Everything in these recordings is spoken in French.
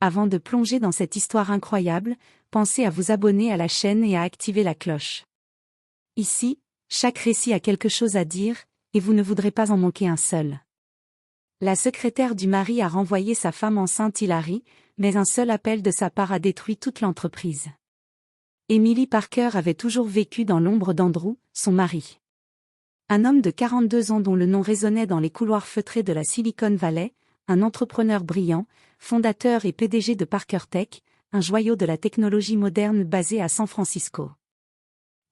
Avant de plonger dans cette histoire incroyable, pensez à vous abonner à la chaîne et à activer la cloche. Ici, chaque récit a quelque chose à dire, et vous ne voudrez pas en manquer un seul. La secrétaire du mari a renvoyé sa femme enceinte Hilary, mais un seul appel de sa part a détruit toute l'entreprise. Emily Parker avait toujours vécu dans l'ombre d'Andrew, son mari. Un homme de 42 ans dont le nom résonnait dans les couloirs feutrés de la Silicon Valley, un entrepreneur brillant, fondateur et PDG de Parker Tech, un joyau de la technologie moderne basé à San Francisco.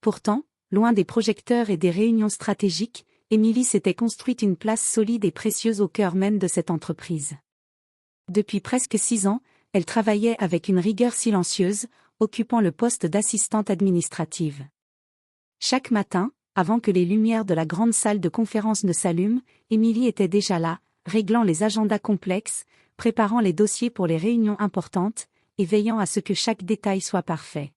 Pourtant, loin des projecteurs et des réunions stratégiques, Emily s'était construite une place solide et précieuse au cœur même de cette entreprise. Depuis presque 6 ans, elle travaillait avec une rigueur silencieuse, occupant le poste d'assistante administrative. Chaque matin, avant que les lumières de la grande salle de conférence ne s'allument, Emily était déjà là, réglant les agendas complexes, préparant les dossiers pour les réunions importantes, et veillant à ce que chaque détail soit parfait.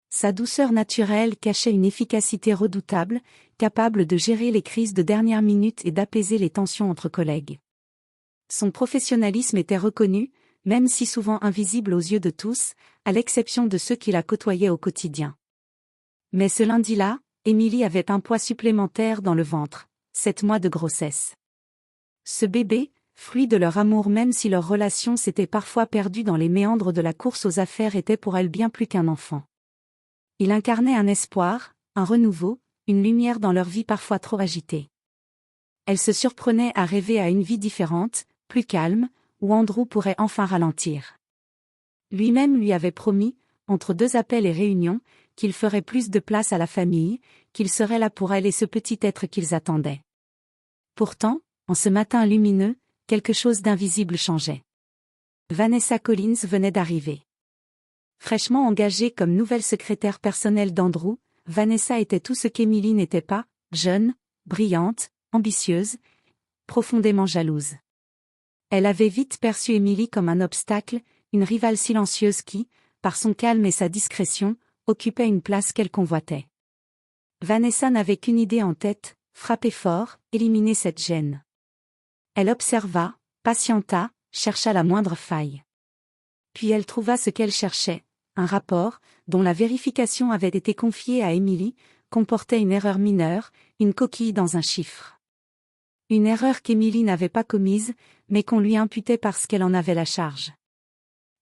Sa douceur naturelle cachait une efficacité redoutable, capable de gérer les crises de dernière minute et d'apaiser les tensions entre collègues. Son professionnalisme était reconnu, même si souvent invisible aux yeux de tous, à l'exception de ceux qui la côtoyaient au quotidien. Mais ce lundi-là, Emily avait un poids supplémentaire dans le ventre, 7 mois de grossesse. Ce bébé, fruit de leur amour même si leur relation s'était parfois perdue dans les méandres de la course aux affaires, était pour elle bien plus qu'un enfant. Il incarnait un espoir, un renouveau, une lumière dans leur vie parfois trop agitée. Elle se surprenait à rêver à une vie différente, plus calme, où Andrew pourrait enfin ralentir. Lui-même lui avait promis, entre 2 appels et réunions, qu'il ferait plus de place à la famille, qu'il serait là pour elle et ce petit être qu'ils attendaient. Pourtant, en ce matin lumineux, quelque chose d'invisible changeait. Vanessa Collins venait d'arriver. Fraîchement engagée comme nouvelle secrétaire personnelle d'Andrew, Vanessa était tout ce qu'Emily n'était pas, jeune, brillante, ambitieuse, profondément jalouse. Elle avait vite perçu Emily comme un obstacle, une rivale silencieuse qui, par son calme et sa discrétion, occupait une place qu'elle convoitait. Vanessa n'avait qu'une idée en tête, frapper fort, éliminer cette gêne. Elle observa, patienta, chercha la moindre faille. Puis elle trouva ce qu'elle cherchait. Un rapport, dont la vérification avait été confiée à Emily, comportait une erreur mineure, une coquille dans un chiffre. Une erreur qu'Emily n'avait pas commise, mais qu'on lui imputait parce qu'elle en avait la charge.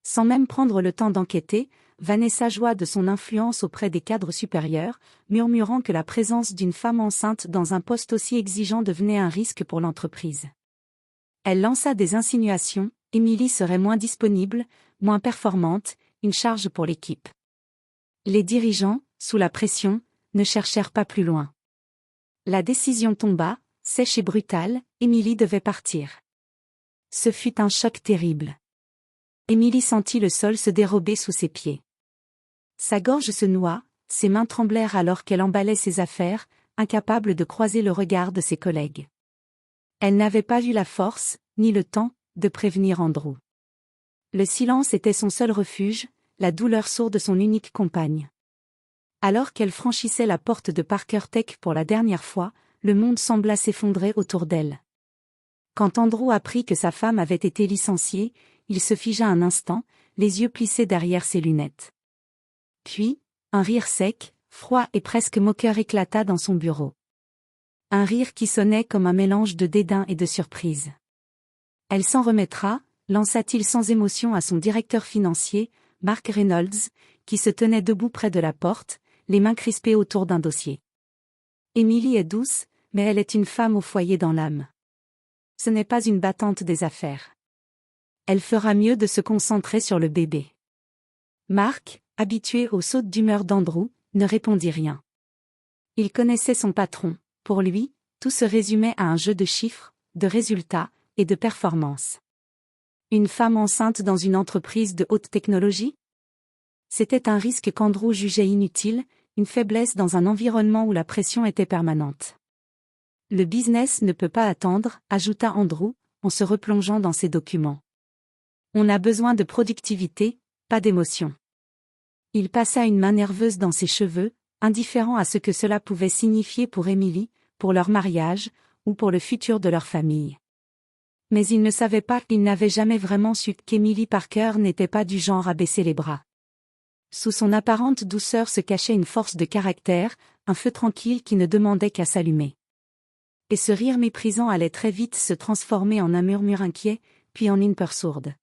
Sans même prendre le temps d'enquêter, Vanessa joua de son influence auprès des cadres supérieurs, murmurant que la présence d'une femme enceinte dans un poste aussi exigeant devenait un risque pour l'entreprise. Elle lança des insinuations, Emily serait moins disponible, moins performante, une charge pour l'équipe. Les dirigeants, sous la pression, ne cherchèrent pas plus loin. La décision tomba, sèche et brutale, Emily devait partir. Ce fut un choc terrible. Emily sentit le sol se dérober sous ses pieds. Sa gorge se noua, ses mains tremblèrent alors qu'elle emballait ses affaires, incapable de croiser le regard de ses collègues. Elle n'avait pas eu la force, ni le temps, de prévenir Andrew. Le silence était son seul refuge, la douleur sourde de son unique compagne. Alors qu'elle franchissait la porte de Parker Tech pour la dernière fois, le monde sembla s'effondrer autour d'elle. Quand Andrew apprit que sa femme avait été licenciée, il se figea un instant, les yeux plissés derrière ses lunettes. Puis, un rire sec, froid et presque moqueur éclata dans son bureau. Un rire qui sonnait comme un mélange de dédain et de surprise. Elle s'en remettra, lança-t-il sans émotion à son directeur financier, Mark Reynolds, qui se tenait debout près de la porte, les mains crispées autour d'un dossier. Emily est douce, mais elle est une femme au foyer dans l'âme. Ce n'est pas une battante des affaires. Elle fera mieux de se concentrer sur le bébé. Mark, habitué aux sautes d'humeur d'Andrew, ne répondit rien. Il connaissait son patron, pour lui, tout se résumait à un jeu de chiffres, de résultats, et de performances. Une femme enceinte dans une entreprise de haute technologie? C'était un risque qu'Andrew jugeait inutile, une faiblesse dans un environnement où la pression était permanente. Le business ne peut pas attendre, ajouta Andrew, en se replongeant dans ses documents. On a besoin de productivité, pas d'émotion. Il passa une main nerveuse dans ses cheveux, indifférent à ce que cela pouvait signifier pour Emily, pour leur mariage, ou pour le futur de leur famille. Mais il ne savait pas qu'il n'avait jamais vraiment su qu'Emily Parker n'était pas du genre à baisser les bras. Sous son apparente douceur se cachait une force de caractère, un feu tranquille qui ne demandait qu'à s'allumer. Et ce rire méprisant allait très vite se transformer en un murmure inquiet, puis en une peur sourde.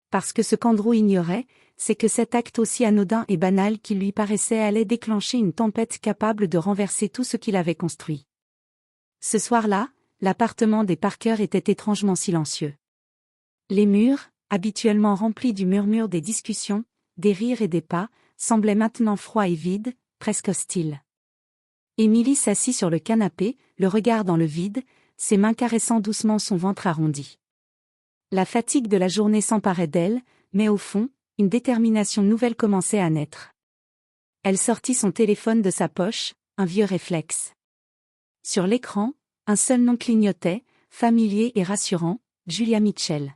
Parce que ce qu'Andrew ignorait, c'est que cet acte aussi anodin et banal qu'il lui paraissait allait déclencher une tempête capable de renverser tout ce qu'il avait construit. Ce soir-là, l'appartement des Parker était étrangement silencieux. Les murs, habituellement remplis du murmure des discussions, des rires et des pas, semblaient maintenant froids et vides, presque hostiles. Emily s'assit sur le canapé, le regard dans le vide, ses mains caressant doucement son ventre arrondi. La fatigue de la journée s'emparait d'elle, mais au fond, une détermination nouvelle commençait à naître. Elle sortit son téléphone de sa poche, un vieux réflexe. Sur l'écran, un seul nom clignotait, familier et rassurant, Julia Mitchell.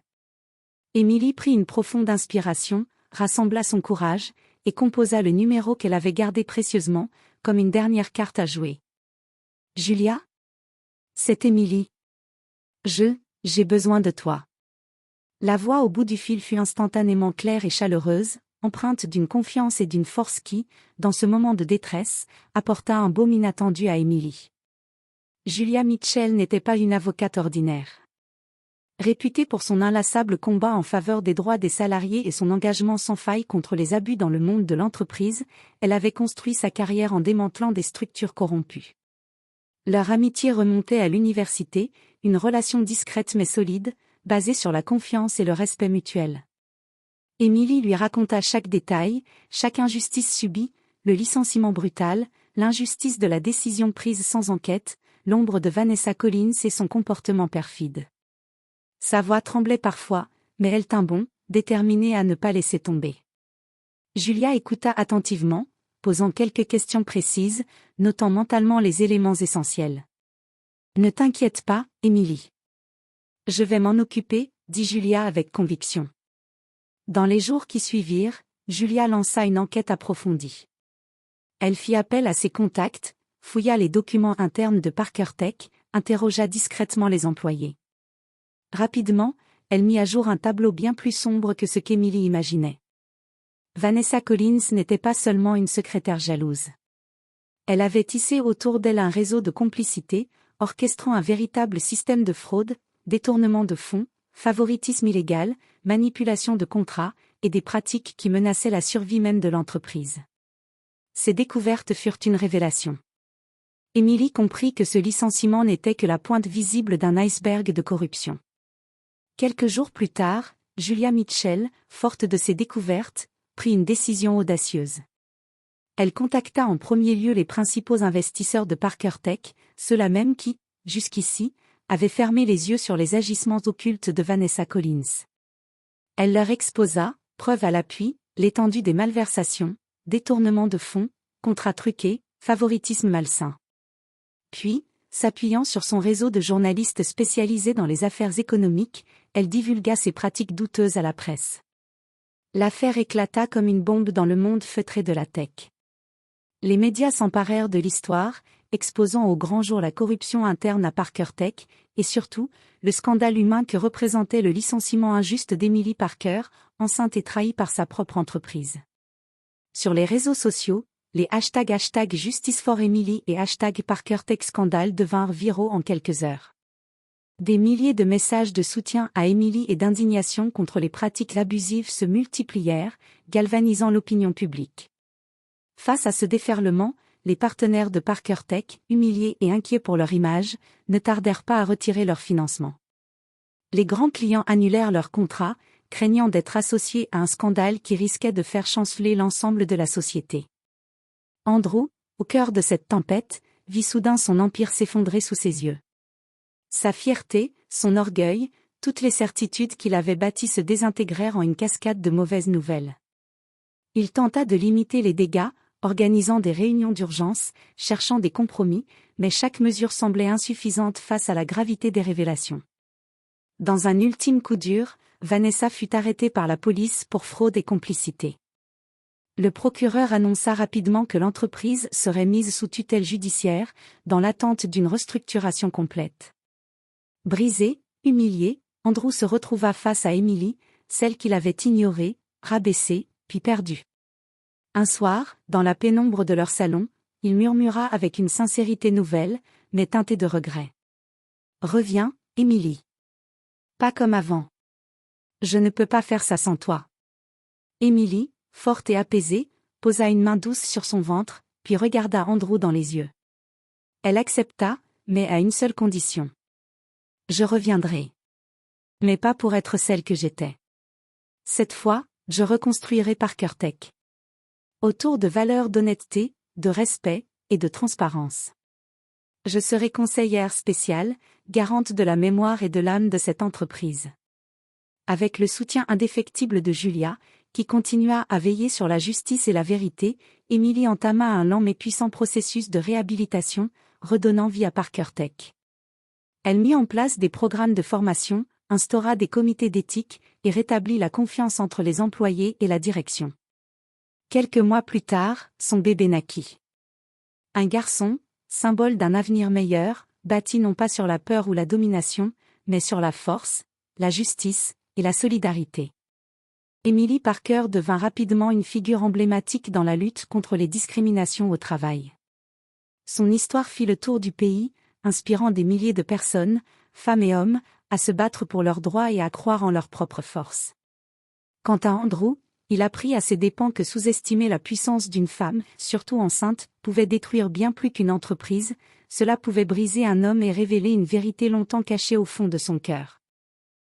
Emily prit une profonde inspiration, rassembla son courage, et composa le numéro qu'elle avait gardé précieusement, comme une dernière carte à jouer. Julia? C'est Emily. J'ai besoin de toi. La voix au bout du fil fut instantanément claire et chaleureuse, empreinte d'une confiance et d'une force qui, dans ce moment de détresse, apporta un baume inattendu à Emily. Julia Mitchell n'était pas une avocate ordinaire. Réputée pour son inlassable combat en faveur des droits des salariés et son engagement sans faille contre les abus dans le monde de l'entreprise, elle avait construit sa carrière en démantelant des structures corrompues. Leur amitié remontait à l'université, une relation discrète mais solide, basée sur la confiance et le respect mutuel. Emily lui raconta chaque détail, chaque injustice subie, le licenciement brutal, l'injustice de la décision prise sans enquête, l'ombre de Vanessa Collins et son comportement perfide. Sa voix tremblait parfois, mais elle tint bon, déterminée à ne pas laisser tomber. Julia écouta attentivement, posant quelques questions précises, notant mentalement les éléments essentiels. « Ne t'inquiète pas, Emily. Je vais m'en occuper, » dit Julia avec conviction. Dans les jours qui suivirent, Julia lança une enquête approfondie. Elle fit appel à ses contacts, fouilla les documents internes de Parker Tech, interrogea discrètement les employés. Rapidement, elle mit à jour un tableau bien plus sombre que ce qu'Emily imaginait. Vanessa Collins n'était pas seulement une secrétaire jalouse. Elle avait tissé autour d'elle un réseau de complicité, orchestrant un véritable système de fraude, détournement de fonds, favoritisme illégal, manipulation de contrats, et des pratiques qui menaçaient la survie même de l'entreprise. Ces découvertes furent une révélation. Emily comprit que ce licenciement n'était que la pointe visible d'un iceberg de corruption. Quelques jours plus tard, Julia Mitchell, forte de ses découvertes, prit une décision audacieuse. Elle contacta en premier lieu les principaux investisseurs de Parker Tech, ceux-là même qui, jusqu'ici, avaient fermé les yeux sur les agissements occultes de Vanessa Collins. Elle leur exposa, preuve à l'appui, l'étendue des malversations, détournement de fonds, contrats truqués, favoritisme malsain. Puis, s'appuyant sur son réseau de journalistes spécialisés dans les affaires économiques, elle divulgua ses pratiques douteuses à la presse. L'affaire éclata comme une bombe dans le monde feutré de la tech. Les médias s'emparèrent de l'histoire, exposant au grand jour la corruption interne à Parker Tech, et surtout, le scandale humain que représentait le licenciement injuste d'Emily Parker, enceinte et trahie par sa propre entreprise. Sur les réseaux sociaux, les #hashtag Justice for Emily et #Parker Tech Scandale devinrent viraux en quelques heures. Des milliers de messages de soutien à Emily et d'indignation contre les pratiques abusives se multiplièrent, galvanisant l'opinion publique. Face à ce déferlement, les partenaires de Parker Tech, humiliés et inquiets pour leur image, ne tardèrent pas à retirer leur financement. Les grands clients annulèrent leurs contrats, craignant d'être associés à un scandale qui risquait de faire chanceler l'ensemble de la société. Andrew, au cœur de cette tempête, vit soudain son empire s'effondrer sous ses yeux. Sa fierté, son orgueil, toutes les certitudes qu'il avait bâties se désintégrèrent en une cascade de mauvaises nouvelles. Il tenta de limiter les dégâts, organisant des réunions d'urgence, cherchant des compromis, mais chaque mesure semblait insuffisante face à la gravité des révélations. Dans un ultime coup dur, Vanessa fut arrêtée par la police pour fraude et complicité. Le procureur annonça rapidement que l'entreprise serait mise sous tutelle judiciaire, dans l'attente d'une restructuration complète. Brisée, humiliée, Andrew se retrouva face à Emily, celle qu'il avait ignorée, rabaissée, puis perdue. Un soir, dans la pénombre de leur salon, il murmura avec une sincérité nouvelle, mais teintée de regret. « Reviens, Emily. Pas comme avant. Je ne peux pas faire ça sans toi. » Emily, forte et apaisée, posa une main douce sur son ventre, puis regarda Andrew dans les yeux. Elle accepta, mais à une seule condition. « Je reviendrai. Mais pas pour être celle que j'étais. Cette fois, je reconstruirai Parker Tech. Autour de valeurs d'honnêteté, de respect, et de transparence. Je serai conseillère spéciale, garante de la mémoire et de l'âme de cette entreprise. » Avec le soutien indéfectible de Julia, qui continua à veiller sur la justice et la vérité, Emily entama un lent mais puissant processus de réhabilitation, redonnant vie à Parker Tech. Elle mit en place des programmes de formation, instaura des comités d'éthique, et rétablit la confiance entre les employés et la direction. Quelques mois plus tard, son bébé naquit. Un garçon, symbole d'un avenir meilleur, bâti non pas sur la peur ou la domination, mais sur la force, la justice, et la solidarité. Emily Parker devint rapidement une figure emblématique dans la lutte contre les discriminations au travail. Son histoire fit le tour du pays, inspirant des milliers de personnes, femmes et hommes, à se battre pour leurs droits et à croire en leur propre force. Quant à Andrew, il apprit à ses dépens que sous-estimer la puissance d'une femme, surtout enceinte, pouvait détruire bien plus qu'une entreprise, cela pouvait briser un homme et révéler une vérité longtemps cachée au fond de son cœur.